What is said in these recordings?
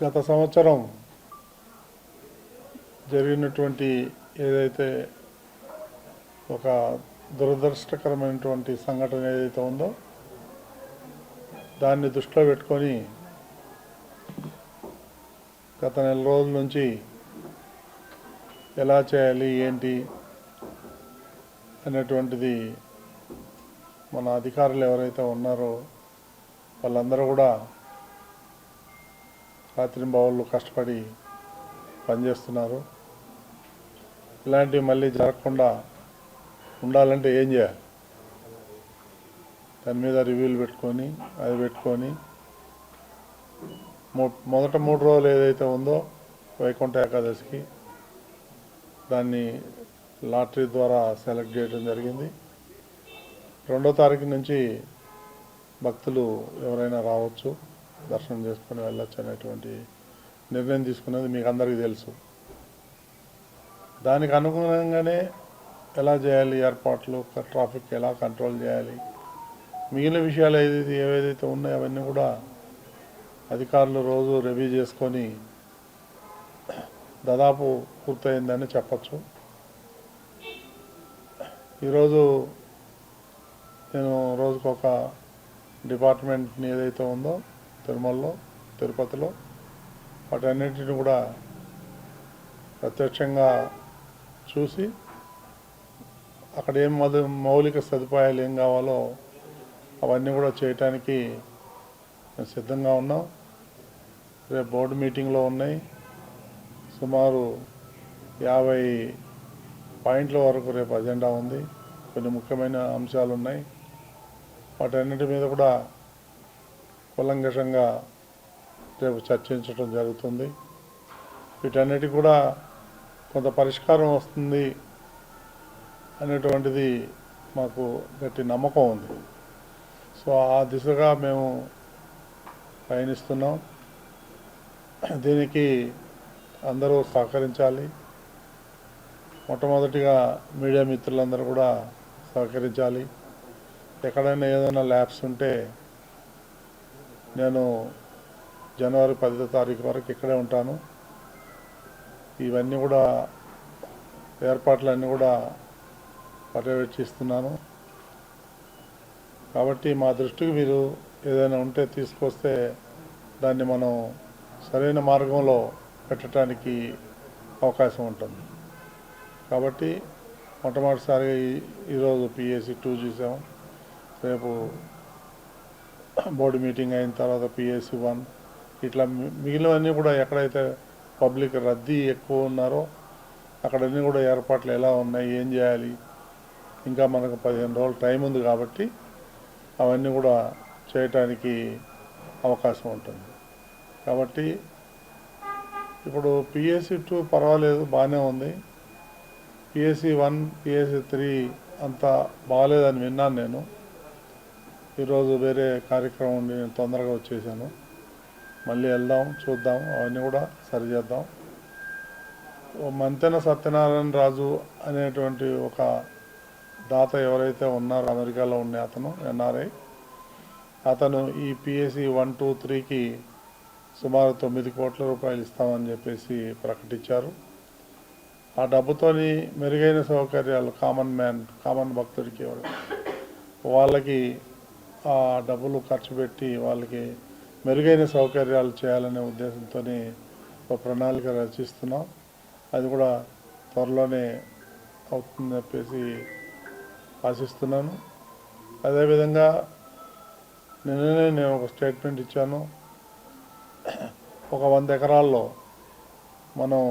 గత సంవత్సరం జరిగినటువంటి ఏదైతే ఒక దురదృష్టకరమైనటువంటి సంఘటన ఏదైతే ఉందో దాన్ని దృష్టిలో పెట్టుకొని గత నెల రోజుల నుంచి ఎలా చేయాలి ఏంటి అనేటువంటిది మన అధికారులు ఎవరైతే ఉన్నారో వాళ్ళందరూ కూడా రాత్రింబవళ్ళు కష్టపడి పనిచేస్తున్నారు. ఇలాంటివి మళ్ళీ జరగకుండా ఉండాలంటే ఏం చేయాలి, దాని మీద రివ్యూలు పెట్టుకొని మొదట 3 రోజులు ఏదైతే ఉందో వైకుంఠ ఏకాదశికి దాన్ని లాటరీ ద్వారా సెలెక్ట్ చేయడం జరిగింది. 2వ తారీఖు నుంచి భక్తులు ఎవరైనా రావచ్చు, దర్శనం చేసుకొని వెళ్ళొచ్చు అనేటువంటి నిర్ణయం తీసుకున్నది మీకు అందరికీ తెలుసు. దానికి అనుగుణంగానే ఎలా చేయాలి, ఏర్పాట్లు, ట్రాఫిక్ ఎలా కంట్రోల్ చేయాలి, మిగిలిన విషయాలు ఏవైతే ఉన్నాయో అవన్నీ కూడా అధికారులు రోజు రివ్యూ చేసుకొని దాదాపు పూర్తయిందని చెప్పచ్చు. ఈరోజు నేను రోజుకొక డిపార్ట్మెంట్ని ఏదైతే ఉందో తిరుమలలో, తిరుపతిలో వాటన్నిటిని కూడా ప్రత్యక్షంగా చూసి అక్కడ ఏం మౌలిక సదుపాయాలు ఏం కావాలో అవన్నీ కూడా చేయటానికి మేము సిద్ధంగా ఉన్నాం. రేపు బోర్డు మీటింగ్లో ఉన్నాయి. సుమారు 50 పాయింట్ల వరకు రేపు అజెండా ఉంది. కొన్ని ముఖ్యమైన అంశాలు ఉన్నాయి. వాటన్నిటి మీద కూడా కూలంకషంగా రేపు చర్చించడం జరుగుతుంది. వీటన్నిటికి కూడా కొంత పరిష్కారం వస్తుంది అనేటువంటిది మాకు గట్టి నమ్మకం ఉంది. సో ఆ దిశగా మేము పయనిస్తున్నాం. దీనికి అందరూ సహకరించాలి. మొట్టమొదటిగా మీడియా మిత్రులందరూ కూడా సహకరించాలి. ఎక్కడైనా ఏదైనా ల్యాబ్స్ ఉంటే నేను జనవరి 10వ తారీఖు వరకు ఇక్కడే ఉంటాను. ఇవన్నీ కూడా ఏర్పాట్లన్నీ కూడా పర్యవేక్షిస్తున్నాను. కాబట్టి మా దృష్టికి మీరు ఏదైనా ఉంటే తీసుకొస్తే దాన్ని మనం సరైన మార్గంలో పెట్టడానికి అవకాశం ఉంటుంది. కాబట్టి మొట్టమొదటిసారిగా ఈరోజు PAC 2 చూసాం. రేపు బోర్డు మీటింగ్ అయిన తర్వాత PAC 1, ఇట్లా మిగిలినవన్నీ కూడా ఎక్కడైతే పబ్లిక్ రద్దీ ఎక్కువ ఉన్నారో అక్కడన్నీ కూడా ఏర్పాట్లు ఎలా ఉన్నాయి, ఏం చేయాలి, ఇంకా మనకు 15 రోజులు టైం ఉంది కాబట్టి అవన్నీ కూడా చేయటానికి అవకాశం ఉంటుంది. కాబట్టి ఇప్పుడు PAC 2 పర్వాలేదు, బాగానే ఉంది. PAC 1, PAC 3 అంత బాగాలేదని విన్నాను నేను. ఈరోజు వేరే కార్యక్రమం ఉండి నేను తొందరగా వచ్చేసాను. మళ్ళీ వెళ్దాం, చూద్దాం, అవన్నీ కూడా సరిచేద్దాం. మంతెన సత్యనారాయణ రాజు అనేటువంటి ఒక దాత ఎవరైతే ఉన్నారో అమెరికాలో ఉండే అతను NRI, అతను ఈ PAC 1, 2, 3కి సుమారు 9 కోట్ల రూపాయలు ఇస్తామని చెప్పేసి ప్రకటించారు. ఆ డబ్బుతోని మెరుగైన సౌకర్యాలు కామన్ భక్తుడికి వాళ్ళకి ఆ డబ్బులు ఖర్చు పెట్టి వాళ్ళకి మెరుగైన సౌకర్యాలు చేయాలనే ఉద్దేశంతో ఒక ప్రణాళిక రచిస్తున్నాం. అది కూడా త్వరలోనే అవుతుందని చెప్పేసి ఆశిస్తున్నాను. అదేవిధంగా నిన్ననే నేను ఒక స్టేట్మెంట్ ఇచ్చాను. ఒక 100 ఎకరాల్లో మనం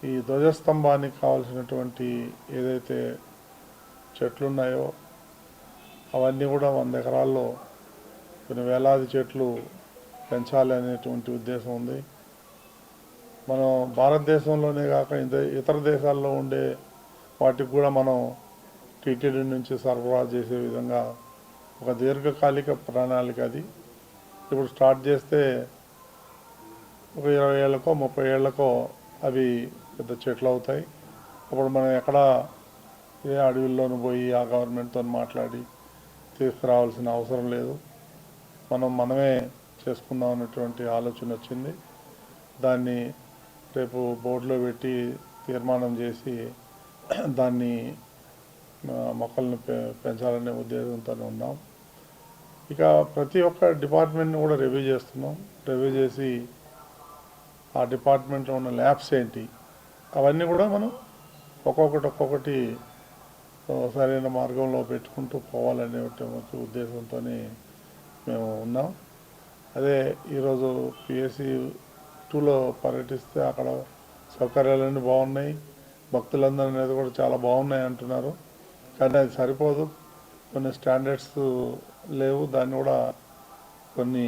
ఈ ధ్వజస్తంభానికి కావాల్సినటువంటి ఏదైతే చెట్లు ఉన్నాయో అవన్నీ కూడా 100 ఎకరాల్లో కొన్ని వేలాది చెట్లు పెంచాలి అనేటువంటి ఉద్దేశం ఉంది. మనం భారతదేశంలోనే కాక ఇతర దేశాల్లో ఉండే వాటికి కూడా మనం టీటీడీ నుంచి సరఫరా చేసే విధంగా ఒక దీర్ఘకాలిక ప్రణాళిక అది. ఇప్పుడు స్టార్ట్ చేస్తే ఒక 20 ఏళ్ళకో 30 ఏళ్ళకో అవి పెద్ద చెట్లు అవుతాయి. అప్పుడు మనం ఎక్కడ ఏ అడవుల్లోనూ పోయి ఆ గవర్నమెంట్తో మాట్లాడి తీసుకురావాల్సిన అవసరం లేదు. మనమే చేసుకుందాం అన్నటువంటి ఆలోచన వచ్చింది. దాన్ని రేపు బోర్డులో పెట్టి తీర్మానం చేసి దాన్ని మొక్కలను పెంచాలనే ఉద్దేశంతో ఉన్నాం. ఇక ప్రతి ఒక్క డిపార్ట్మెంట్ని కూడా రివ్యూ చేస్తున్నాం. రివ్యూ చేసి ఆ డిపార్ట్మెంట్లో ఉన్న ల్యాబ్స్ ఏంటి అవన్నీ కూడా మనం ఒక్కొక్కటి సరైన మార్గంలో పెట్టుకుంటూ పోవాలనే ఉద్దేశంతో మేము ఉన్నాం. అదే ఈరోజు పిఎస్సి 2లో పర్యటిస్తే అక్కడ సౌకర్యాలన్నీ బాగున్నాయి, భక్తులందరూ అనేది కూడా చాలా బాగున్నాయి అంటున్నారు. కానీ అది సరిపోదు, కొన్ని స్టాండర్డ్స్ లేవు, దాన్ని కూడా కొన్ని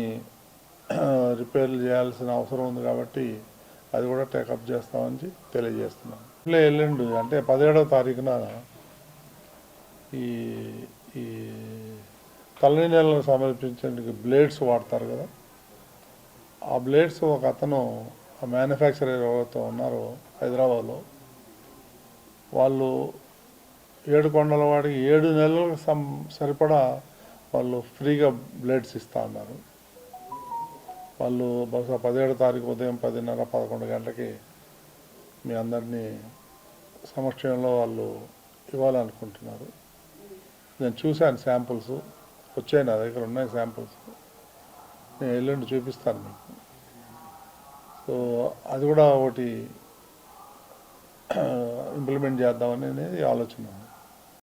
రిపేర్లు చేయాల్సిన అవసరం ఉంది. కాబట్టి అది కూడా టేకప్ చేస్తామని తెలియజేస్తున్నాం. ఇట్లా ఎల్లుండి అంటే 17వ తారీఖున ఈ ఈ తలనీళ్ళను సమర్పించేందుకు బ్లేడ్స్ వాడతారు కదా, ఆ బ్లేడ్స్ ఒక అతను ఆ మ్యానుఫ్యాక్చరర్ ఎవరైతే ఉన్నారో హైదరాబాద్లో, వాళ్ళు 7 కొండల వాడికి 7 నెలలకు సరిపడా వాళ్ళు ఫ్రీగా బ్లేడ్స్ ఇస్తా ఉన్నారు. వాళ్ళు బహుశా 17వ తారీఖు ఉదయం 10:30, 11 గంటలకి మీ అందరినీ సమక్షంలో వాళ్ళు ఇవ్వాలనుకుంటున్నారు. నేను చూశాను, శాంపుల్స్ వచ్చాయి, నా దగ్గర ఉన్నాయి శాంపుల్స్, నేను ఎల్లుండి చూపిస్తాను మీకు. సో అది కూడా ఒకటి ఇంప్లిమెంట్ చేద్దామని అనేది ఆలోచన.